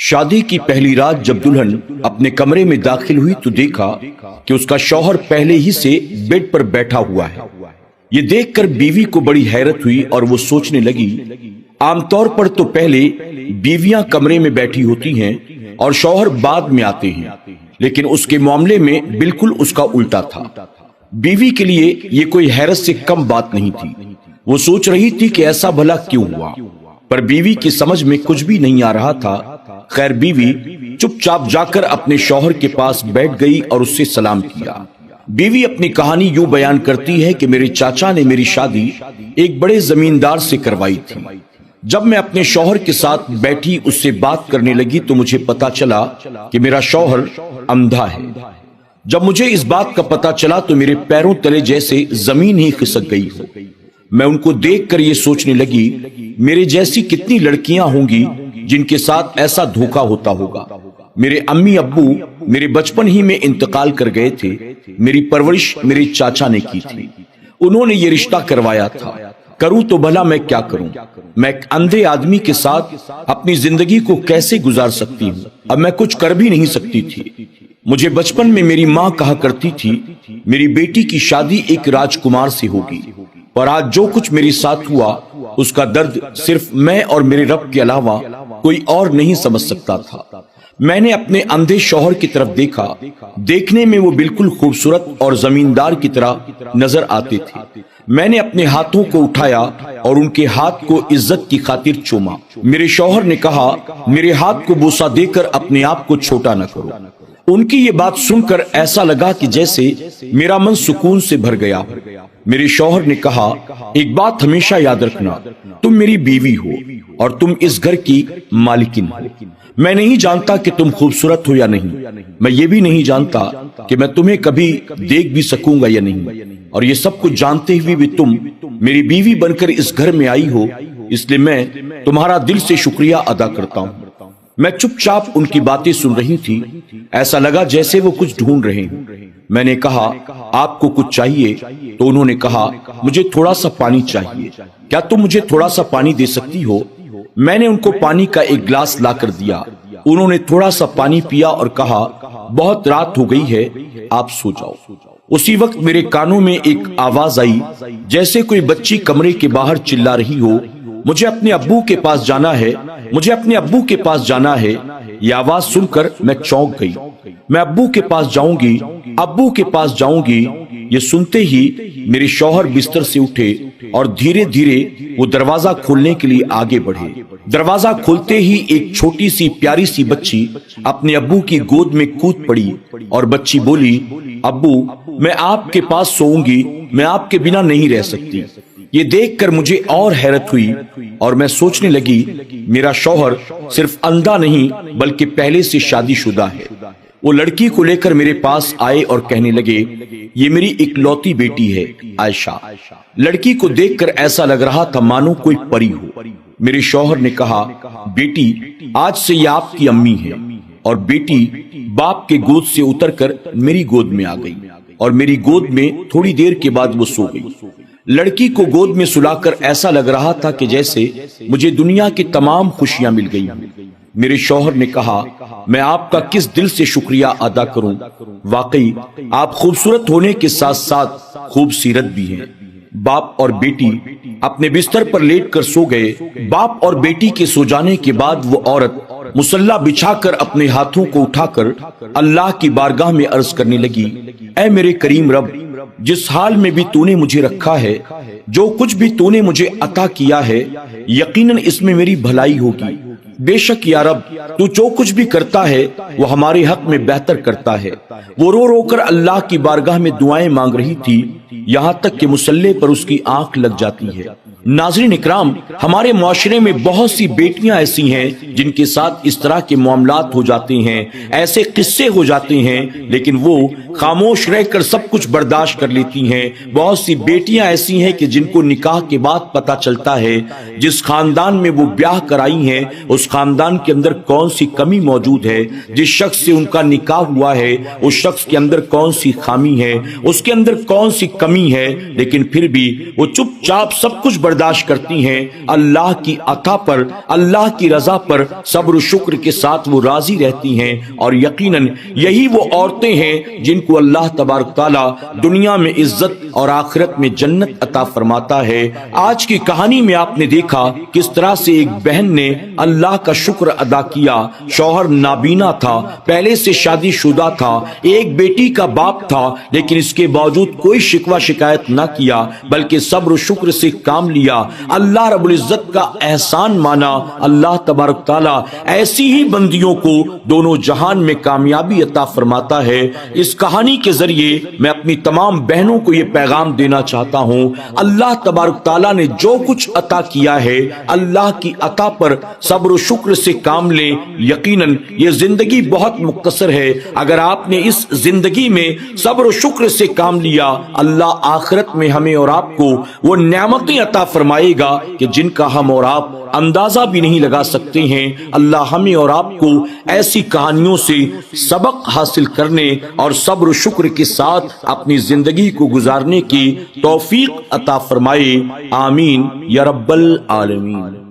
شادی کی پہلی رات جب دلہن اپنے کمرے میں داخل ہوئی تو دیکھا کہ اس کا شوہر پہلے ہی سے بیڈ پر بیٹھا ہوا ہے۔ یہ دیکھ کر بیوی کو بڑی حیرت ہوئی اور وہ سوچنے لگی، عام طور پر تو پہلے بیویاں کمرے میں بیٹھی ہوتی ہیں اور شوہر بعد میں آتے ہیں، لیکن اس کے معاملے میں بالکل اس کا الٹا تھا۔ بیوی کے لیے یہ کوئی حیرت سے کم بات نہیں تھی۔ وہ سوچ رہی تھی کہ ایسا بھلا کیوں ہوا، پر بیوی کی سمجھ میں کچھ بھی نہیں آ رہا تھا۔ خیر بیوی چپ چاپ جا کر اپنے شوہر کے پاس بیٹھ گئی اور اس سے سلام کیا۔ بیوی اپنی کہانی یوں بیان کرتی ہے کہ میرے چاچا نے میری شادی ایک بڑے زمیندار سے کروائی تھی۔ جب میں اپنے شوہر کے ساتھ بیٹھی اس سے بات کرنے لگی تو مجھے پتا چلا کہ میرا شوہر اندھا ہے۔ جب مجھے اس بات کا پتا چلا تو میرے پیروں تلے جیسے زمین ہی کھسک گئی ہو۔ میں ان کو دیکھ کر یہ سوچنے لگی، میرے جیسی کتنی لڑکیاں ہوں گی جن کے ساتھ ایسا دھوکا ہوتا ہوگا۔ میرے امی ابو میرے بچپن ہی میں انتقال کر گئے تھے۔ میری پرورش میرے چاچا نے کی تھی، انہوں نے یہ رشتہ کروایا تھا۔ کروں تو بھلا میں کیا کروں؟ میں ایک اندھے آدمی کے ساتھ اپنی زندگی کو کیسے گزار سکتی ہوں؟ اب میں کچھ کر بھی نہیں سکتی تھی۔ مجھے بچپن میں میری ماں کہا کرتی تھی، میری بیٹی کی شادی ایک راجکمار سے ہوگی، پر آج جو کچھ میرے ساتھ ہوا اس کا درد صرف میں اور میرے رب کے علاوہ کوئی اور نہیں سمجھ سکتا تھا۔ میں نے اپنے اندھے شوہر کی طرف دیکھا، دیکھنے میں وہ بالکل خوبصورت اور زمیندار کی طرح نظر آتے تھے۔ میں نے اپنے ہاتھوں کو اٹھایا اور ان کے ہاتھ کو عزت کی خاطر چوما۔ میرے شوہر نے کہا، میرے ہاتھ کو بوسہ دے کر اپنے آپ کو چھوٹا نہ کرو۔ ان کی یہ بات سن کر ایسا لگا کہ جیسے میرا من سکون سے بھر گیا ہو۔ میرے شوہر نے کہا، ایک بات ہمیشہ یاد رکھنا، تم میری بیوی ہو اور تم اس گھر کی مالکن ہو۔ میں نہیں جانتا کہ تم خوبصورت ہو یا نہیں، میں یہ بھی نہیں جانتا کہ میں تمہیں کبھی دیکھ بھی سکوں گا یا نہیں، اور یہ سب کچھ جانتے ہوئے بھی تم میری بیوی بن کر اس گھر میں آئی ہو، اس لیے میں تمہارا دل سے شکریہ ادا کرتا ہوں۔ میں چپ چاپ ان کی باتیں سن رہی تھی، ایسا لگا جیسے وہ کچھ ڈھونڈ رہے ہیں۔ میں نے کہا، آپ کو کچھ چاہیے؟ تو انہوں نے کہا، مجھے تھوڑا سا پانی چاہیے، کیا تم مجھے تھوڑا سا پانی دے سکتی ہو؟ میں نے ان کو پانی کا ایک گلاس لا کر دیا۔ انہوں نے تھوڑا سا پانی پیا اور کہا، بہت رات ہو گئی ہے، آپ سو جاؤ۔ اسی وقت میرے کانوں میں ایک آواز آئی جیسے کوئی بچی کمرے کے باہر چلا رہی ہو، مجھے اپنے ابو کے پاس جانا ہے، مجھے اپنے ابو کے پاس جانا ہے۔ یہ آواز سن کر میں چونک گئی۔ میں ابو کے پاس جاؤں گی، ابو کے پاس جاؤں گی۔ یہ سنتے ہی میرے شوہر بستر سے اٹھے اور دھیرے دھیرے وہ دروازہ کھولنے کے لیے آگے بڑھے۔ دروازہ کھولتے ہی ایک چھوٹی سی پیاری سی بچی اپنے ابو کی گود میں کود پڑی اور بچی بولی، ابو میں آپ کے پاس سوؤں گی، میں آپ کے بنا نہیں رہ سکتی۔ یہ دیکھ کر مجھے اور حیرت ہوئی اور میں سوچنے لگی، میرا شوہر صرف اندھا نہیں بلکہ پہلے سے شادی شدہ ہے۔ وہ لڑکی کو لے کر میرے پاس آئے اور کہنے لگے، یہ میری اکلوتی بیٹی ہے عائشہ۔ لڑکی کو دیکھ کر ایسا لگ رہا تھا مانو کوئی پری ہو۔ میرے شوہر نے کہا، بیٹی آج سے یہ آپ کی امی ہے، اور بیٹی باپ کے گود سے اتر کر میری گود میں آ گئی، اور میری گود میں تھوڑی دیر کے بعد وہ سو گئی۔ لڑکی کو گود میں سلا کر ایسا لگ رہا تھا کہ جیسے مجھے دنیا کی تمام خوشیاں مل گئی ہوں۔ میرے شوہر نے کہا، میں آپ کا کس دل سے شکریہ ادا کروں، واقعی آپ خوبصورت ہونے کے ساتھ ساتھ خوبصیرت بھی ہیں۔ باپ اور بیٹی اپنے بستر پر لیٹ کر سو گئے۔ باپ اور بیٹی کے سو جانے کے بعد وہ عورت مصلا بچھا کر اپنے ہاتھوں کو اٹھا کر اللہ کی بارگاہ میں عرض کرنے لگی، اے میرے کریم رب، جس حال میں بھی تو نے مجھے رکھا ہے، جو کچھ بھی تو نے مجھے عطا کیا ہے، یقیناً اس میں میری بھلائی ہوگی۔ بے شک یا رب، تو جو کچھ بھی کرتا ہے وہ ہمارے حق میں بہتر کرتا ہے۔ وہ رو رو کر اللہ کی بارگاہ میں دعائیں مانگ رہی تھی، یہاں تک کہ مصلے پر اس کی آنکھ لگ جاتی ہے۔ ناظرین اکرام، ہمارے معاشرے میں بہت سی بیٹیاں ایسی ہیں جن کے ساتھ اس طرح کے معاملات ہو جاتے ہیں، ایسے قصے ہو جاتے ہیں، لیکن وہ خاموش رہ کر سب کچھ برداشت کر لیتی ہیں۔ بہت سی بیٹیاں ایسی ہیں کہ جن کو نکاح کے بعد پتہ چلتا ہے جس خاندان میں وہ بیاہ کرائی ہیں اس خاندان کے اندر کون سی کمی موجود ہے، جس شخص سے ان کا نکاح ہوا ہے اس شخص کے اندر کون سی خامی ہے، اس کے اندر کون سی کمی ہے، لیکن پھر بھی وہ چپ چاپ سب کچھ برداشت کرتی ہیں، اللہ کی عطا پر، اللہ کی رضا پر صبر و شکر کے ساتھ وہ راضی رہتی ہیں، اور یقیناً یہی وہ عورتیں ہیں جن کو اللہ تبارک تعالیٰ دنیا میں عزت اور آخرت میں جنت عطا فرماتا ہے۔ آج کی کہانی میں آپ نے دیکھا کس طرح سے ایک بہن نے اللہ کا شکر ادا کیا۔ شوہر نابینا تھا، پہلے سے شادی شدہ تھا، ایک بیٹی کا باپ تھا، لیکن اس کے باوجود کوئی شکوہ شکایت نہ کیا بلکہ صبر و شکر سے کام لیا، اللہ رب العزت کا احسان مانا۔ اللہ تبارک تعالیٰ ایسی ہی بندیوں کو دونوں جہان میں کامیابی عطا فرماتا ہے۔ اس کہانی کے ذریعے میں اپنی تمام بہنوں کو یہ پیغام دینا چاہتا ہوں، اللہ تبارک تعالیٰ نے جو کچھ عطا کیا ہے اللہ کی عطا پر صبر و شکر سے کام لیں۔ یقیناً یہ زندگی بہت مختصر ہے، اگر آپ نے اس زندگی میں صبر و شکر سے کام لیا اللہ آخرت میں ہمیں اور آپ کو وہ نعمتیں عطا فرمائے گا کہ جن کا ہم اور آپ اندازہ بھی نہیں لگا سکتے ہیں۔ اللہ ہمیں اور آپ کو ایسی کہانیوں سے سبق حاصل کرنے اور صبر و شکر کے ساتھ اپنی زندگی کو گزارنے کی توفیق عطا فرمائے، آمین یا رب العالمین۔